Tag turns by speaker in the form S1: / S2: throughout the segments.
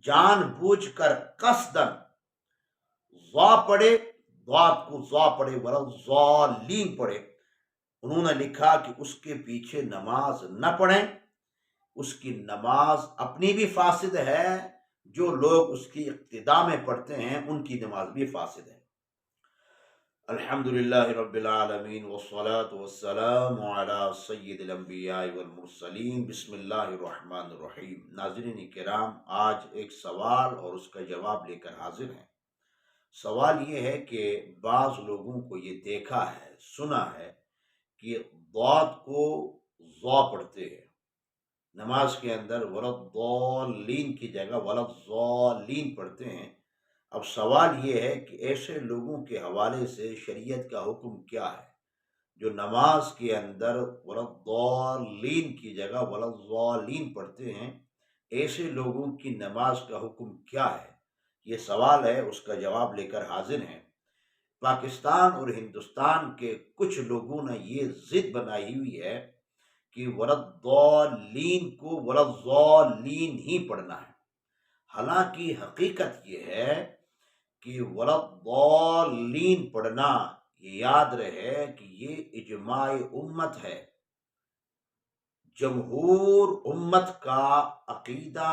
S1: جان بوجھ کر قصدن ضا پڑھے، ضاد کو ضا پڑھے ولا ضالین پڑھے، انہوں نے لکھا کہ اس کے پیچھے نماز نہ پڑھیں، اس کی نماز اپنی بھی فاسد ہے، جو لوگ اس کی اقتداء میں پڑھتے ہیں ان کی نماز بھی فاسد ہے۔ الحمدللہ رب العالمین والصلاة والسلام علی سید الانبیاء والمرسلین، بسم اللہ الرحمن الرحیم۔ ناظرین کرام، آج ایک سوال اور اس کا جواب لے کر حاضر ہیں۔ سوال یہ ہے کہ بعض لوگوں کو یہ دیکھا ہے، سنا ہے کہ ضاد کو ضا پڑھتے ہیں، نماز کے اندر ولضالین کی جگہ ولضالین پڑھتے ہیں۔ اب سوال یہ ہے کہ ایسے لوگوں کے حوالے سے شریعت کا حکم کیا ہے جو نماز کے اندر ولضالین کی جگہ ولضالین پڑھتے ہیں؟ ایسے لوگوں کی نماز کا حکم کیا ہے؟ یہ سوال ہے، اس کا جواب لے کر حاضر ہیں۔ پاکستان اور ہندوستان کے کچھ لوگوں نے یہ ضد بنائی ہوئی ہے کہ ولضالین کو ولضالین ہی پڑھنا ہے، حالانکہ حقیقت یہ ہے کہ ولضالین پڑھنا، یہ یاد رہے کہ یہ اجماع امت ہے، جمہور امت کا عقیدہ،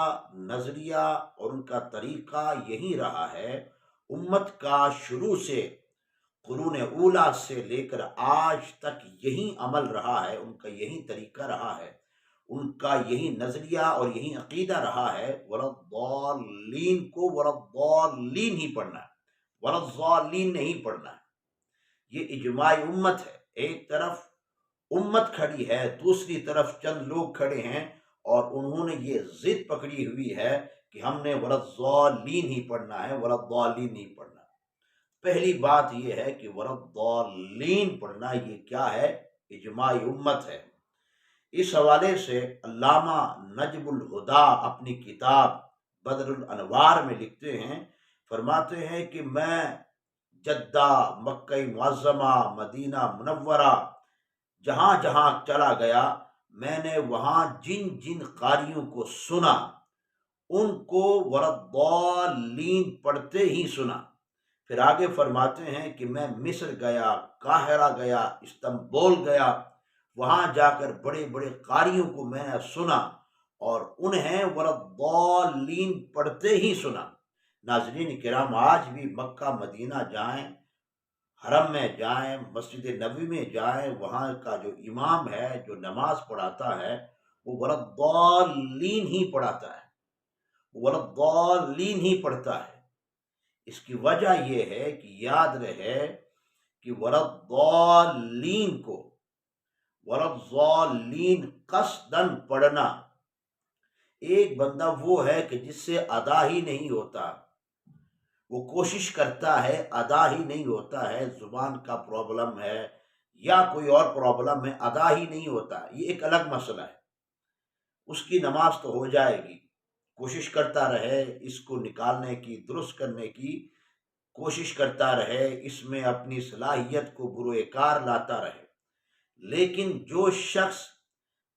S1: نظریہ اور ان کا طریقہ یہی رہا ہے۔ امت کا شروع سے، قرون اولیٰ سے لے کر آج تک یہی عمل رہا ہے، ان کا یہی طریقہ رہا ہے، ان کا یہی نظریہ اور یہی عقیدہ رہا ہے، ولضالین کو ولضالین ہی پڑھنا ہے، ولضالین نہیں پڑھنا ہے۔ یہ اجماع امت ہے، ایک طرف امت کھڑی ہے، دوسری طرف چند لوگ کھڑے ہیں اور انہوں نے یہ ضد پکڑی ہوئی ہے کہ ہم نے ولضالین ہی پڑھنا ہے، ولضالین نہیں پڑھنا۔ پہلی بات یہ ہے کہ ولضالین پڑھنا یہ کیا ہے؟ اجماع امت ہے۔ اس حوالے سے علامہ نجم الہدیٰ اپنی کتاب بدر الانوار میں لکھتے ہیں، فرماتے ہیں کہ میں جدہ، مکہ معظمہ، مدینہ منورہ، جہاں جہاں چلا گیا، میں نے وہاں جن جن قاریوں کو سنا، ان کو ولضالین پڑھتے ہی سنا۔ پھر آگے فرماتے ہیں کہ میں مصر گیا، قاہرہ گیا، استنبول گیا، وہاں جا کر بڑے بڑے قاریوں کو میں نے سنا اور انہیں ولضالین پڑھتے ہی سنا۔ ناظرین کرام، آج بھی مکہ مدینہ جائیں، حرم میں جائیں، مسجد نبوی میں جائیں، وہاں کا جو امام ہے، جو نماز پڑھاتا ہے، وہ ولضالین ہی پڑھاتا ہے، ولضالین ہی پڑھتا ہے۔ اس کی وجہ یہ ہے کہ یاد رہے کہ ولضالین کو ولضالین قصدن پڑھنا، ایک بندہ وہ ہے کہ جس سے ادا ہی نہیں ہوتا، وہ کوشش کرتا ہے، ادا ہی نہیں ہوتا ہے، زبان کا پرابلم ہے یا کوئی اور پرابلم ہے، ادا ہی نہیں ہوتا، یہ ایک الگ مسئلہ ہے۔ اس کی نماز تو ہو جائے گی، کوشش کرتا رہے اس کو نکالنے کی، درست کرنے کی کوشش کرتا رہے، اس میں اپنی صلاحیت کو بروئے کار لاتا رہے۔ لیکن جو شخص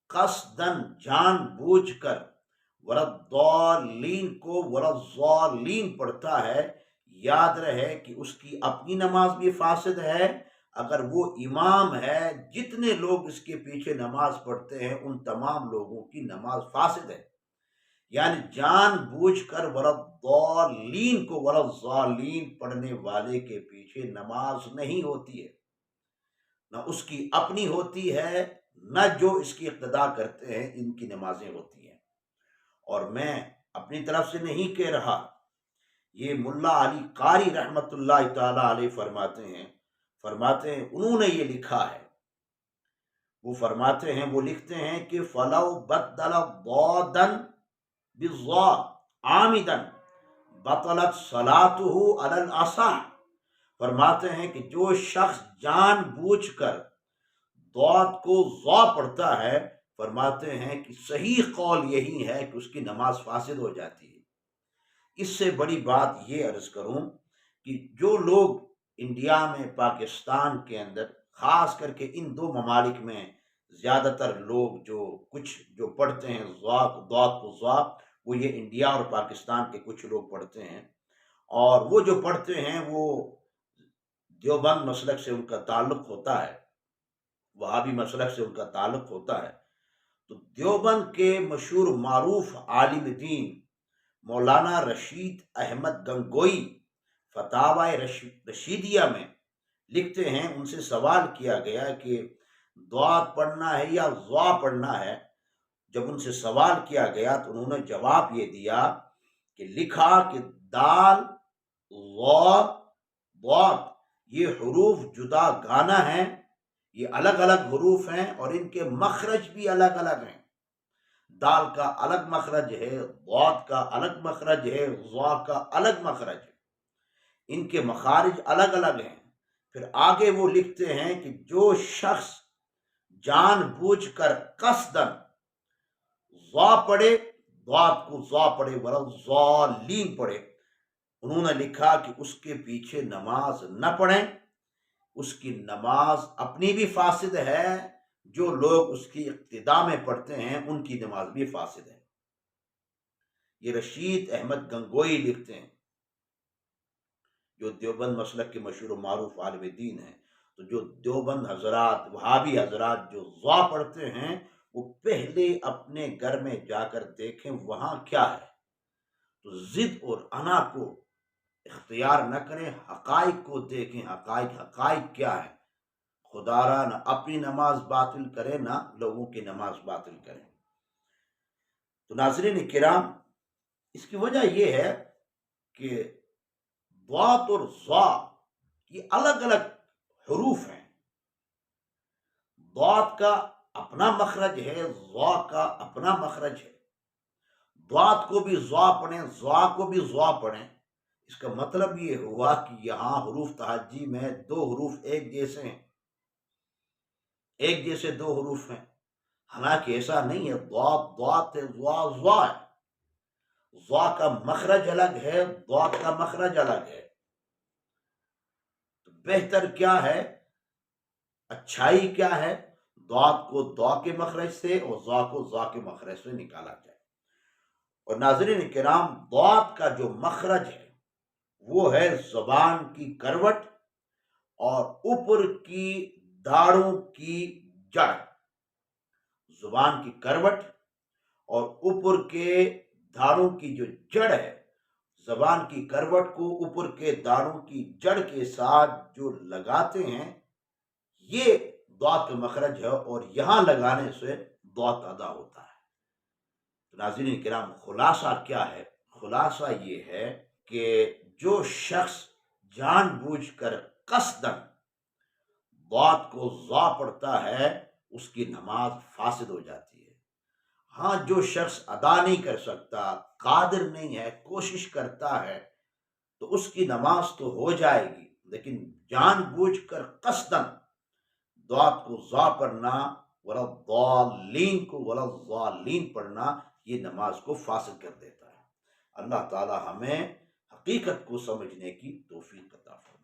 S1: قصدن، جان بوجھ کر ولضالین کو ولضالین پڑھتا ہے، یاد رہے کہ اس کی اپنی نماز بھی فاسد ہے، اگر وہ امام ہے، جتنے لوگ اس کے پیچھے نماز پڑھتے ہیں ان تمام لوگوں کی نماز فاسد ہے۔ یعنی جان بوجھ کر ولضالین کو ولضالین پڑھنے والے کے پیچھے نماز نہیں ہوتی ہے، نہ اس کی اپنی ہوتی ہے، نہ جو اس کی اقتداء کرتے ہیں ان کی نمازیں ہوتی ہیں۔ اور میں اپنی طرف سے نہیں کہہ رہا، یہ ملا علی قاری رحمت اللہ تعالی علیہ فرماتے ہیں، انہوں نے یہ لکھا ہے، وہ فرماتے ہیں، وہ لکھتے ہیں کہ فَلَوْ بَدَّلَ ضَادًا بِالضَّاء عَامِدًا بَطَلَتْ صَلَاتُهُ عَلَى الْأَصَحِّ۔ فرماتے ہیں کہ جو شخص جان بوجھ کر ضاد کو ضا پڑھتا ہے، فرماتے ہیں کہ صحیح قول یہی ہے کہ اس کی نماز فاسد ہو جاتی ہے۔ اس سے بڑی بات یہ عرض کروں کہ جو لوگ انڈیا میں، پاکستان کے اندر، خاص کر کے ان دو ممالک میں زیادہ تر لوگ جو پڑھتے ہیں ضاد کو ضا، وہ یہ انڈیا اور پاکستان کے کچھ لوگ پڑھتے ہیں، اور وہ جو پڑھتے ہیں وہ دیوبند مسلک سے ان کا تعلق ہوتا ہے، وہابی مسلک سے ان کا تعلق ہوتا ہے۔ تو دیوبند کے مشہور معروف عالم دین مولانا رشید احمد گنگوئی فتاوی رشیدیہ میں لکھتے ہیں، ان سے سوال کیا گیا کہ ضاد پڑھنا ہے یا ضا پڑھنا ہے۔ جب ان سے سوال کیا گیا تو انہوں نے جواب یہ دیا کہ لکھا کہ دال، ضاد، ضاد یہ حروف جدا گانا ہیں، یہ الگ الگ حروف ہیں اور ان کے مخرج بھی الگ الگ ہیں۔ دال کا الگ مخرج ہے، ضاد کا الگ مخرج ہے، ضا کا الگ مخرج ہے، ان کے مخارج الگ الگ ہیں۔ پھر آگے وہ لکھتے ہیں کہ جو شخص جان بوجھ کر قصدن ضا پڑھے، ضاد کو ضا پڑھے، ولا ضالین پڑھے، انہوں نے لکھا کہ اس کے پیچھے نماز نہ پڑھیں، اس کی نماز اپنی بھی فاسد ہے، جو لوگ اس کی اقتداء میں پڑھتے ہیں ان کی نماز بھی فاسد ہے۔ یہ رشید احمد گنگوئی لکھتے ہیں، جو دیوبند مسلک کے مشہور و معروف عالم دین ہیں۔ تو جو دیوبند حضرات، وہابی حضرات جو ضا پڑھتے ہیں، وہ پہلے اپنے گھر میں جا کر دیکھیں وہاں کیا ہے۔ تو ضد اور انا کو اختیار نہ کریں، حقائق کو دیکھیں، حقائق کیا ہے۔ خدا را نہ اپنی نماز باطل کرے نہ لوگوں کی نماز باطل کرے۔ تو ناظرین کرام، اس کی وجہ یہ ہے کہ ضاد اور ضا یہ الگ الگ حروف ہیں۔ ضاد کا اپنا مخرج ہے، ضا کا اپنا مخرج ہے۔ ضاد کو بھی ضا پڑھیں، ضا کو بھی ضا پڑھیں، اس کا مطلب یہ ہوا کہ یہاں حروف تہجی میں دو حروف ایک جیسے ہیں، ایک جیسے دو حروف ہیں، حالانکہ ایسا نہیں ہے۔ ضاد ضاد ہے، ضا ضا ہے۔ ضا کا مخرج الگ ہے، ضاد کا مخرج الگ ہے۔ تو بہتر کیا ہے، اچھائی کیا ہے، ضاد کو ضا کے مخرج سے اور ضا کو ضا کے مخرج سے نکالا جائے۔ اور ناظرین کرام، ضاد کا جو مخرج ہے وہ ہے زبان کی کروٹ اور اوپر کی داڑھوں کی جڑ۔ زبان کی کروٹ اور اوپر کے داڑھوں کی جو جڑ ہے، زبان کی کروٹ کو اوپر کے داڑھوں کی جڑ کے ساتھ جو لگاتے ہیں، یہ ضاد کا مخرج ہے، اور یہاں لگانے سے ضاد ادا ہوتا ہے۔ تو ناظرین کرام، خلاصہ کیا ہے؟ خلاصہ یہ ہے کہ جو شخص جان بوجھ کر قصدن ضاد کو ضا پڑھتا ہے، اس کی نماز فاسد ہو جاتی ہے۔ ہاں، جو شخص ادا نہیں کر سکتا، قادر نہیں ہے، کوشش کرتا ہے، تو اس کی نماز تو ہو جائے گی، لیکن جان بوجھ کر قصدن ضاد کو ضا پڑھنا، ولا ضالین کو ولا ضالین پڑھنا، یہ نماز کو فاسد کر دیتا ہے۔ اللہ تعالی ہمیں حقیقت کو سمجھنے کی توفیق عطا فرمائے۔